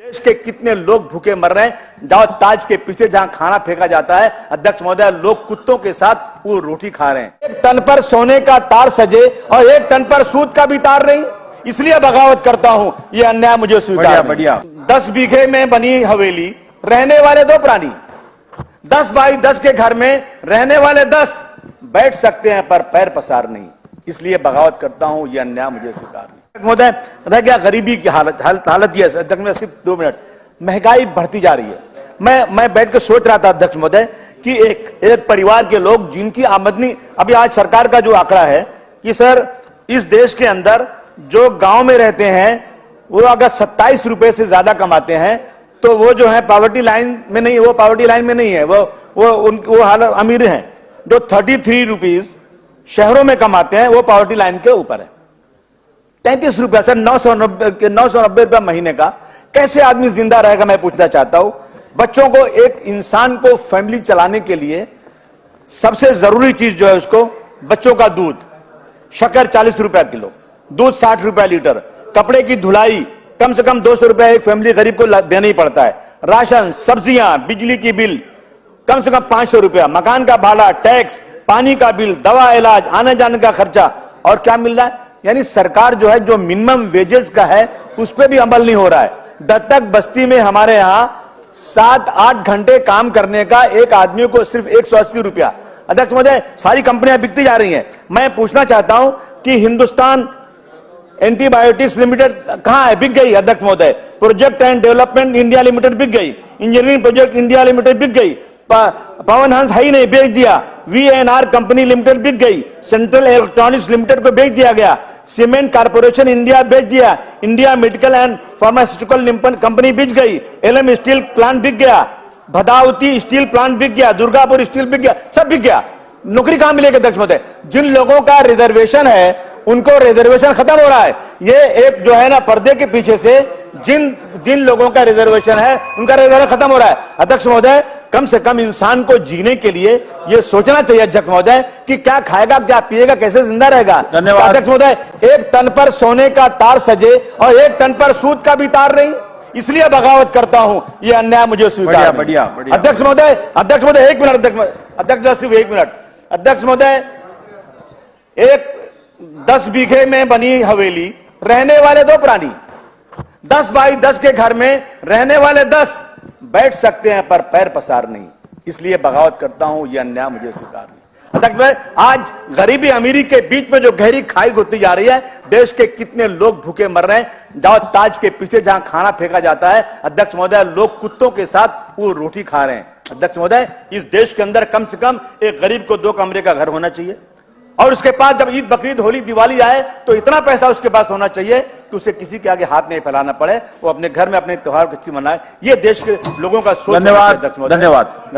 देश के कितने लोग भूखे मर रहे हैं। जाओ ताज के पीछे जहां खाना फेंका जाता है, अध्यक्ष महोदय, लोग कुत्तों के साथ वो रोटी खा रहे हैं। एक तन पर सोने का तार सजे और एक तन पर सूद का भी तार नहीं, इसलिए बगावत करता हूं। ये अन्याय मुझे स्वीकार नहीं। बढ़िया। 10 बीघे में बनी हवेली, रहने वाले 2 प्राणी। 10 बाई 10 के घर में रहने वाले 10 बैठ सकते हैं पर पैर पसार नहीं, इसलिए बगावत करता हूं। यह अन्याय मुझे स्वीकार नहीं। महोदय, रह गया गरीबी की हालत ये है। अध्यक्ष में सिर्फ 2 मिनट, महंगाई बढ़ती जा रही है। मैं बैठ के सोच रहा था अध्यक्ष महोदय कि एक परिवार के लोग जिनकी आमदनी, अभी आज सरकार का जो आंकड़ा है कि सर इस देश के अंदर जो गांव में रहते हैं वो अगर 27 रुपए से ज्यादा कमाते हैं तो वो जो है पॉवर्टी लाइन में नहीं, वो पॉवर्टी लाइन में नहीं है, वो हालत अमीर हैं। जो 33 रुपीज शहरों में कमाते हैं वो पॉवर्टी लाइन के ऊपर है। 33 रुपया सर, 990 रुपया महीने का कैसे आदमी जिंदा रहेगा, मैं पूछना चाहता हूं। बच्चों को, एक इंसान को फैमिली चलाने के लिए सबसे जरूरी चीज जो है उसको, बच्चों का दूध, शक्कर 40 रुपया किलो, दूध 60 रुपया लीटर, कपड़े की धुलाई कम से कम 200 रुपया एक फैमिली गरीब को देना ही पड़ता है, राशन, सब्जियां, बिजली की बिल कम से कम 500 रुपया, मकान का भाड़ा, टैक्स, पानी का बिल, दवा, इलाज, आने जाने का खर्चा, और क्या मिल रहा है? यानी सरकार जो है जो मिनिमम वेजेस का है उस पर भी अमल नहीं हो रहा है। दत्तक बस्ती में हमारे यहां 7-8 घंटे काम करने का एक आदमी को सिर्फ 180 रुपया। अध्यक्ष महोदय, सारी कंपनियां बिकती जा रही हैं। मैं पूछना चाहता हूं कि हिंदुस्तान एंटीबायोटिक्स लिमिटेड कहां है? बिक गई अध्यक्ष महोदय। Project and development India limited बिक गई, इंजीनियरिंग प्रोजेक्ट इंडिया लिमिटेड बिक गई, पवन हंस है ही नहीं, बेच दिया। VNR कंपनी लिमिटेड बिक गई, सेंट्रल इलेक्ट्रॉनिक्स लिमिटेड को बेच दिया गया, सीमेंट कारपोरेशन इंडिया बेच दिया, India medical and pharmaceutical company बिक गई, LM स्टील प्लांट बिक गया, भदावती स्टील प्लांट बिक गया, दुर्गापुर स्टील बिक गया, सब बिक गया। नौकरी कहां मिलेगी अध्यक्ष महोदय? जिन लोगों का रिजर्वेशन है उनको रिजर्वेशन खत्म हो रहा है। ये एक जो है ना, पर्दे के पीछे से जिन लोगों का रिजर्वेशन है उनका रिजर्वेशन खत्म हो रहा है। अध्यक्ष महोदय, कम से कम इंसान को जीने के लिए ये सोचना चाहिए अध्यक्ष महोदय कि क्या खाएगा, क्या पिएगा, कैसे जिंदा रहेगा। धन्यवाद अध्यक्ष महोदय, एक तन पर सोने का तार सजे और एक तन पर सूद का भी तार नहीं, इसलिए बगावत करता हूं। ये अन्याय मुझे स्वीकार नहीं। बढ़िया। अध्यक्ष महोदय, 1 मिनट अध्यक्ष, सिर्फ 1 मिनट। अध्यक्ष महोदय, एक 10 बीघे में बनी हवेली, रहने वाले 2 प्राणी। 10 बाई 10 के घर में रहने वाले 10 बैठ सकते हैं पर पैर पसार नहीं, इसलिए बगावत करता हूं। यह अन्याय मुझे स्वीकार नहीं। अध्यक्ष, आज गरीबी अमीरी के बीच में जो गहरी खाई होती जा रही है, देश के कितने लोग भूखे मर रहे हैं। जाओ ताज के पीछे जहां खाना फेंका जाता है, अध्यक्ष महोदय, लोग कुत्तों के साथ वो रोटी खा रहे हैं। अध्यक्ष महोदय, इस देश के अंदर कम से कम एक गरीब को 2 कमरे का घर होना चाहिए, और उसके पास जब ईद, बकरीद, होली, दिवाली आए तो इतना पैसा उसके पास होना चाहिए कि उसे किसी के आगे हाथ नहीं फैलाना पड़े, वो अपने घर में अपने त्योहार को अच्छी मनाए। ये देश के लोगों का सोच। धन्यवाद।